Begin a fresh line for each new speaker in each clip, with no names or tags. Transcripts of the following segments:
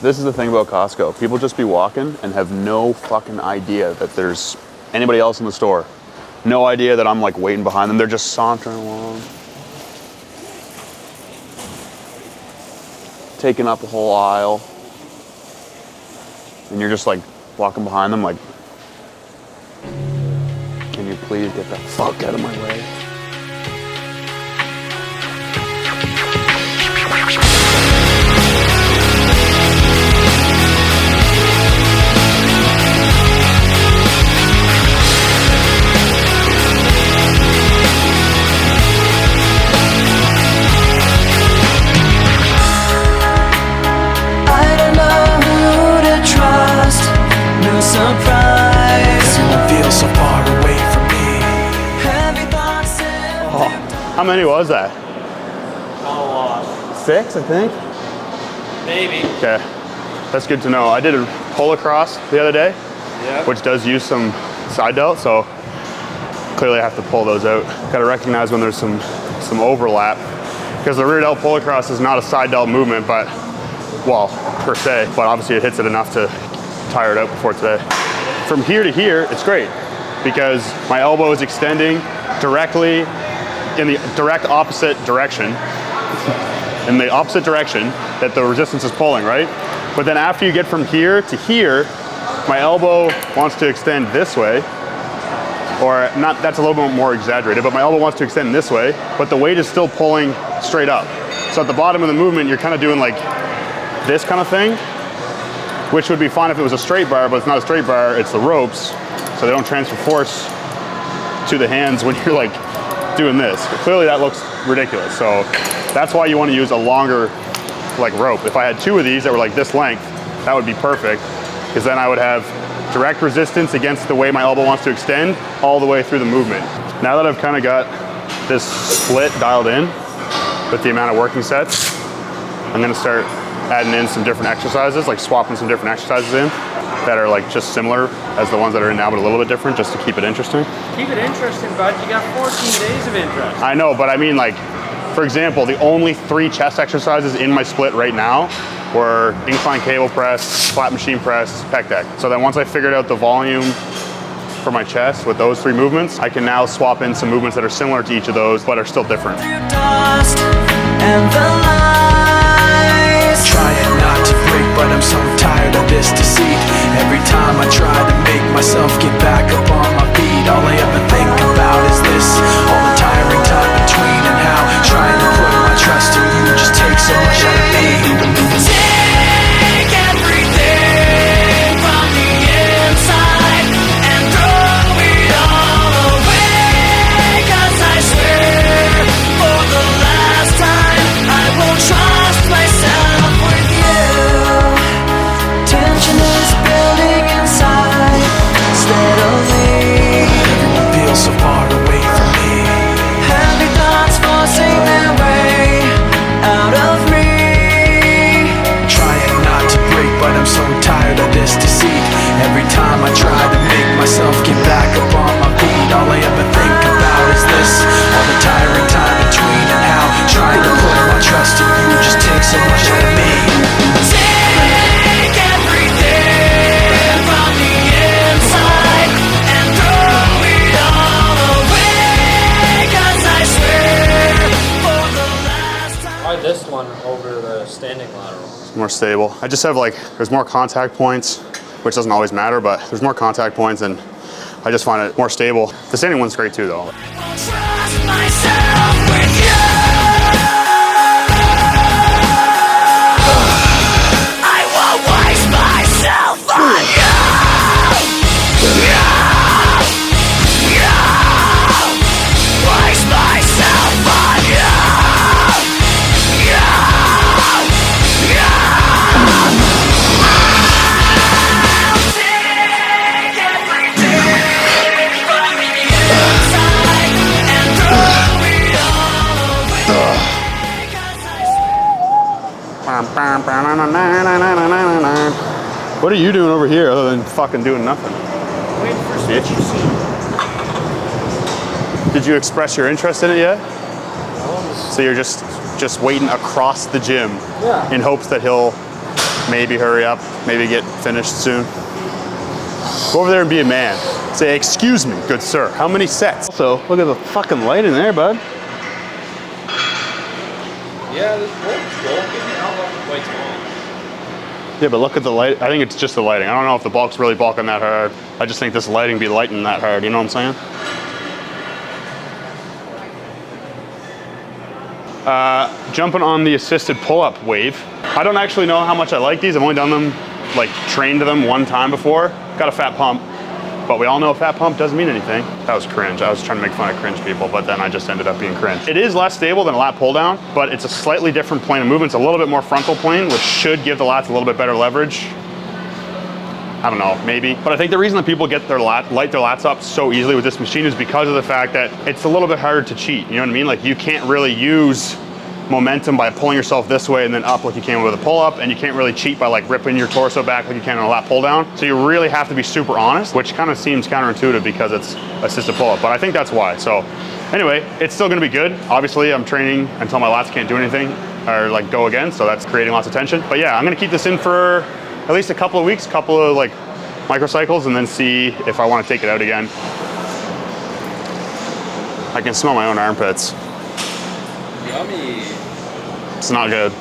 This is the thing about Costco. People just be walking and have no fucking idea that there's anybody else in the store. No idea that I'm like waiting behind them. They're just sauntering along. Taking up a whole aisle. And you're just like walking behind them like, can you please get the fuck out of my way? How many was that?
Not a lot.
6, I think.
Maybe.
Okay, that's good to know. I did a pull across the other day, which does use some side delt, so clearly I have to pull those out. Got to recognize when there's some overlap, because the rear delt pull across is not a side delt movement, but, well, per se, but obviously it hits it enough to tire it out before today. From here to here, it's great, because my elbow is extending directly in the direct opposite direction, in the opposite direction that the resistance is pulling, right? But then after you get from here to here, my elbow wants to extend this way, or not, that's a little bit more exaggerated, but my elbow wants to extend this way, but the weight is still pulling straight up. So at the bottom of the movement, you're kind of doing like this kind of thing, which would be fine if it was a straight bar, but it's not a straight bar, it's the ropes, so they don't transfer force to the hands when you're like doing this. But clearly that looks ridiculous. So that's why you want to use a longer like rope. If I had 2 of these that were like this length, that would be perfect, because then I would have direct resistance against the way my elbow wants to extend all the way through the movement. Now that I've kind of got this split dialed in with the amount of working sets, I'm going to start adding in some different exercises, like swapping some different exercises in that are like just similar as the ones that are in now, but a little bit different, just to keep it interesting.
Keep it interesting, bud. You got 14 days of interest.
I know, but I mean, like, for example, the only 3 chest exercises in my split right now were incline cable press, flat machine press, pec deck. So then once I figured out the volume for my chest with those 3 movements, I can now swap in some movements that are similar to each of those, but are still different.
Trying not to break, but I'm so tired of this deceit. Every time I try to make myself get back up on my feet, all I ever think about is this, all the tiring time between, and how trying to put my trust in you just takes so much out of me. Take everything from the inside and throw it all away, 'cause I swear for the last time I won't trust myself with you. Tension is building inside steadily. Everyone feels so far away from me. Heavy thoughts forcing their way out of me. Trying not to break, but I'm so tired of this deceit. Every time I try to make myself get back up on my feet, all I ever think about is this, all the tiring time between, and how trying to put my trust in you just takes so much out of me. Take everything from the inside and throw it all away, 'cause I swear for the last time.
Try this one over the standing lateral.
More stable. I just have like, there's more contact points, which doesn't always matter, but there's more contact points and I just find it more stable. The standing one's great too though.
Trust myself with you. I won't waste myself on you. Waste myself on you. I'll take everything from the inside and throw it all away.
What are you doing over here other than fucking doing nothing?
Wait for
Bitch. Did you express your interest in it yet? So you're just waiting across the gym in hopes that he'll maybe hurry up, maybe get finished soon. Go over there and be a man. Say, excuse me, good sir, how many sets? Also, look at the fucking light in there, bud.
Yeah, this bulk's bulky. Quite small.
Yeah, but look at the light. I think it's just the lighting. I don't know if the bulk's really bulking that hard. I just think this lighting be lighting that hard, you know what I'm saying? Jumping on the assisted pull-up wave. I don't actually know how much I like these. I've only done them, like trained them one time before. Got a fat pump, but we all know a fat pump doesn't mean anything. That was cringe. I was trying to make fun of cringe people, but then I just ended up being cringe. It is less stable than a lat pull down, but it's a slightly different plane of movement. It's a little bit more frontal plane, which should give the lats a little bit better leverage. I don't know, maybe. But I think the reason that people get their light their lats up so easily with this machine is because of the fact that it's a little bit harder to cheat. You know what I mean? Like you can't really use momentum by pulling yourself this way and then up like you can with a pull-up, and you can't really cheat by like ripping your torso back like you can on a lat pull-down. So you really have to be super honest, which kind of seems counterintuitive because it's assisted pull-up, but I think that's why. So anyway, it's still gonna be good. Obviously, I'm training until my lats can't do anything or like go again, so that's creating lots of tension. But yeah, I'm gonna keep this in for at least a couple of weeks, couple of like microcycles, and then see if I want to take it out again. I can smell my own armpits.
Yummy.
It's not good.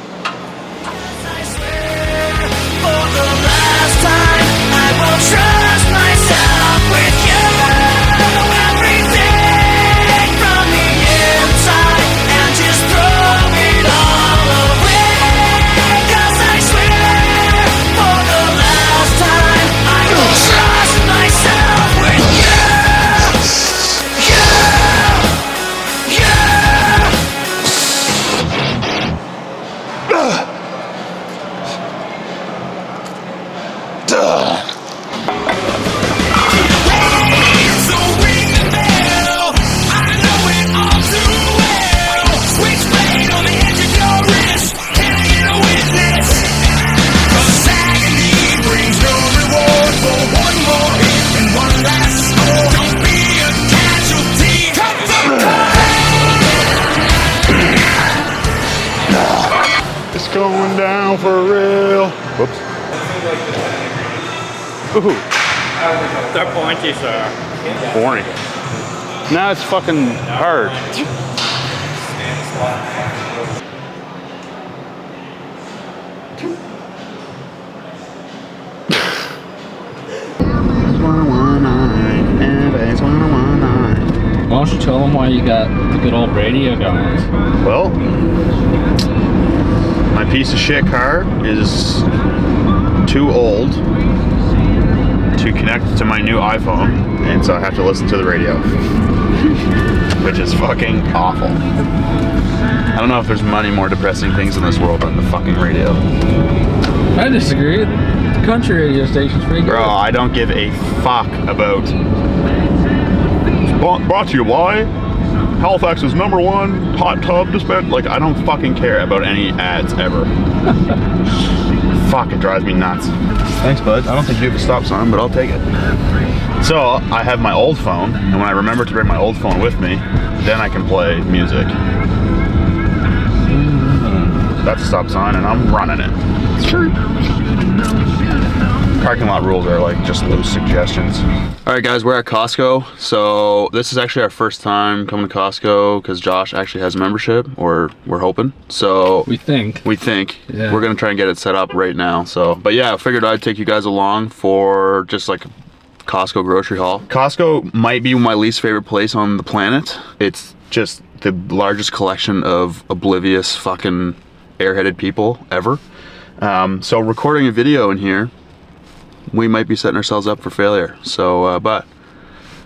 Going down for real. Whoops. Ooh.
They're pointy, sir.
Boring. Now it's fucking hard.
Why don't you tell them why you got the good old radio going?
Well, my piece of shit car is too old to connect to my new iPhone, and so I have to listen to the radio, which is fucking awful. I don't know if there's many more depressing things in this world than the fucking radio.
I disagree. The country radio station's pretty good.
Bro, I don't give a fuck about... Brought to you by Halifax's #1 hot tub dispenser. Like, I don't fucking care about any ads ever. Fuck, it drives me nuts. Thanks, bud. I don't think you have a stop sign, but I'll take it. So, I have my old phone, and when I remember to bring my old phone with me, then I can play music. That's a stop sign, and I'm running it. Sure. Parking lot rules are like just loose suggestions. All right, guys, we're at Costco. So this is actually our first time coming to Costco because Josh actually has a membership, or we're hoping. So
we think.
Yeah. We're gonna try and get it set up right now. So, but yeah, I figured I'd take you guys along for just like a Costco grocery haul. Costco might be my least favorite place on the planet. It's just the largest collection of oblivious fucking airheaded people ever. So recording a video in here, we might be setting ourselves up for failure. So, but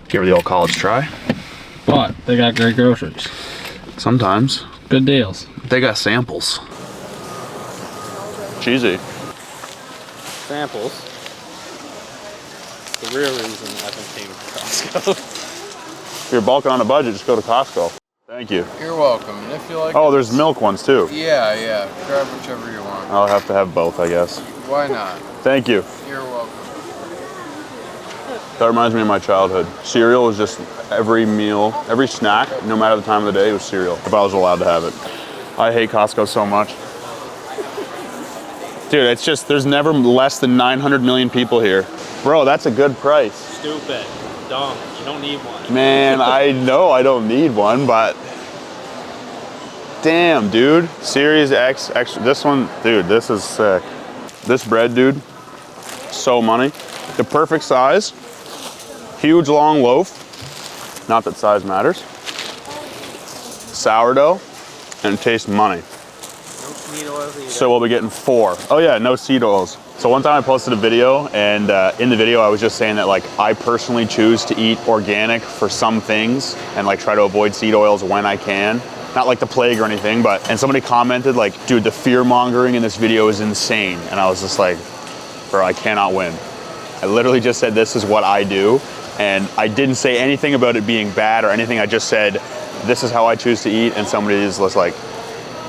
give her the old college try.
But they got great groceries.
Sometimes.
Good deals.
They got samples. Cheesy.
Samples. The real reason I think came to Costco.
If you're bulking on a budget, just go to Costco. Thank you.
You're welcome. And if you like...
Oh, there's milk ones too.
Yeah. Grab whichever you want.
I'll have to have both, I guess.
Why not?
Thank you.
You're welcome.
That reminds me of my childhood. Cereal was just every meal, every snack, no matter the time of the day, it was cereal, if I was allowed to have it. I hate Costco so much. Dude, it's just, there's never less than 900 million people here. Bro, that's a good price.
Stupid. Dumb. You don't need one.
Man, I know I don't need one, but damn, dude. Series X extra. This one, dude, this is sick. This bread, dude, so money. The perfect size. Huge long loaf. Not that size matters. Sourdough, and it tastes money.
No seed oils either.
So we'll be getting 4. Oh yeah, no seed oils. So one time I posted a video, and in the video I was just saying that like I personally choose to eat organic for some things and like try to avoid seed oils when I can. Not like the plague or anything, but, and somebody commented like, dude, the fear mongering in this video is insane. And I was just like, bro, I cannot win. I literally just said this is what I do. And I didn't say anything about it being bad or anything. I just said, this is how I choose to eat. And somebody is just like,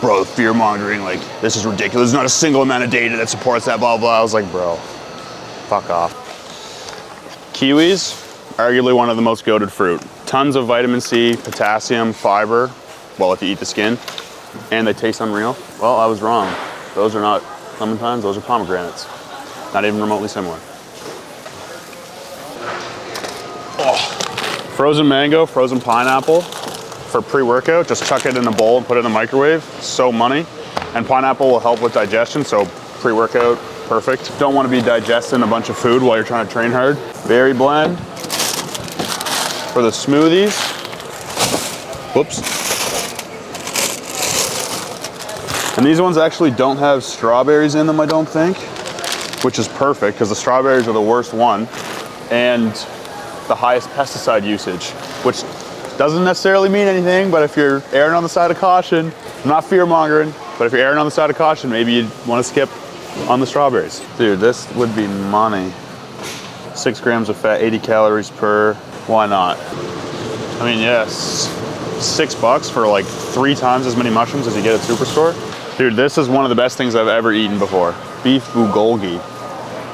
bro, fear mongering, like, this is ridiculous. There's not a single amount of data that supports that, blah, blah. I was like, bro, fuck off. Kiwis, arguably one of the most goated fruit. Tons of vitamin C, potassium, fiber, well, if you eat the skin, and they taste unreal. Well, I was wrong. Those are not clementines, those are pomegranates. Not even remotely similar. Oh. Frozen mango, frozen pineapple. For pre-workout, just chuck it in a bowl and put it in the microwave. So money. And pineapple will help with digestion, so pre-workout, perfect. Don't want to be digesting a bunch of food while you're trying to train hard. Berry blend. For the smoothies. Whoops. And these ones actually don't have strawberries in them, I don't think, which is perfect because the strawberries are the worst one and the highest pesticide usage, which doesn't necessarily mean anything, but if you're erring on the side of caution, I'm not fear mongering, but if you're erring on the side of caution, maybe you'd want to skip on the strawberries. Dude, this would be money. 6 grams of fat, 80 calories per, why not? I mean, yes, $6 for like 3 times as many mushrooms as you get at Superstore. Dude, this is one of the best things I've ever eaten before. Beef bulgogi.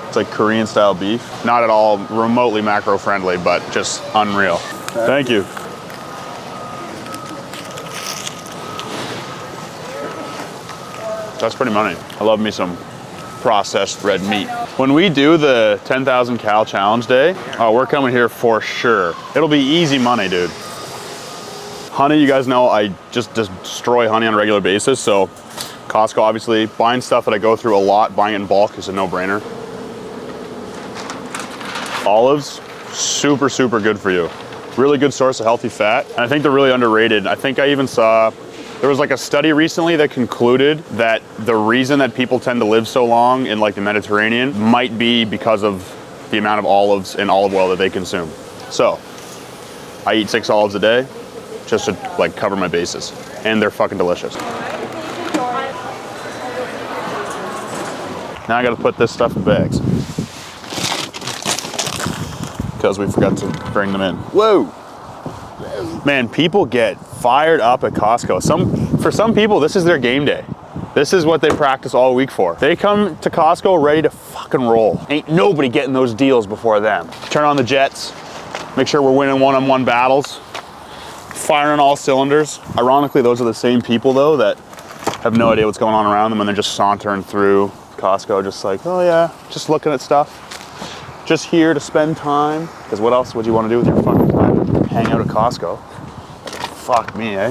It's like Korean style beef. Not at all remotely macro friendly, but just unreal. Thank you. That's pretty money. I love me some processed red meat. When we do the 10,000 cal challenge day, oh, we're coming here for sure. It'll be easy money, dude. Honey, you guys know I just destroy honey on a regular basis, so Costco, obviously, buying stuff that I go through a lot, buying it in bulk is a no-brainer. Olives, super, super good for you. Really good source of healthy fat, and I think they're really underrated. I think I even saw, there was like a study recently that concluded that the reason that people tend to live so long in like the Mediterranean might be because of the amount of olives and olive oil that they consume. So, I eat 6 olives a day just to like cover my bases, and they're fucking delicious. Now I gotta put this stuff in bags because we forgot to bring them in. Whoa! Man, people get fired up at Costco. For some people, this is their game day. This is what they practice all week for. They come to Costco ready to fucking roll. Ain't nobody getting those deals before them. Turn on the jets, make sure we're winning one-on-one battles, firing all cylinders. Ironically, those are the same people though that have no idea what's going on around them and they're just sauntering through Costco just like, oh yeah, just looking at stuff. Just here to spend time. Because what else would you want to do with your fucking time? Hang out at Costco. Fuck me, eh?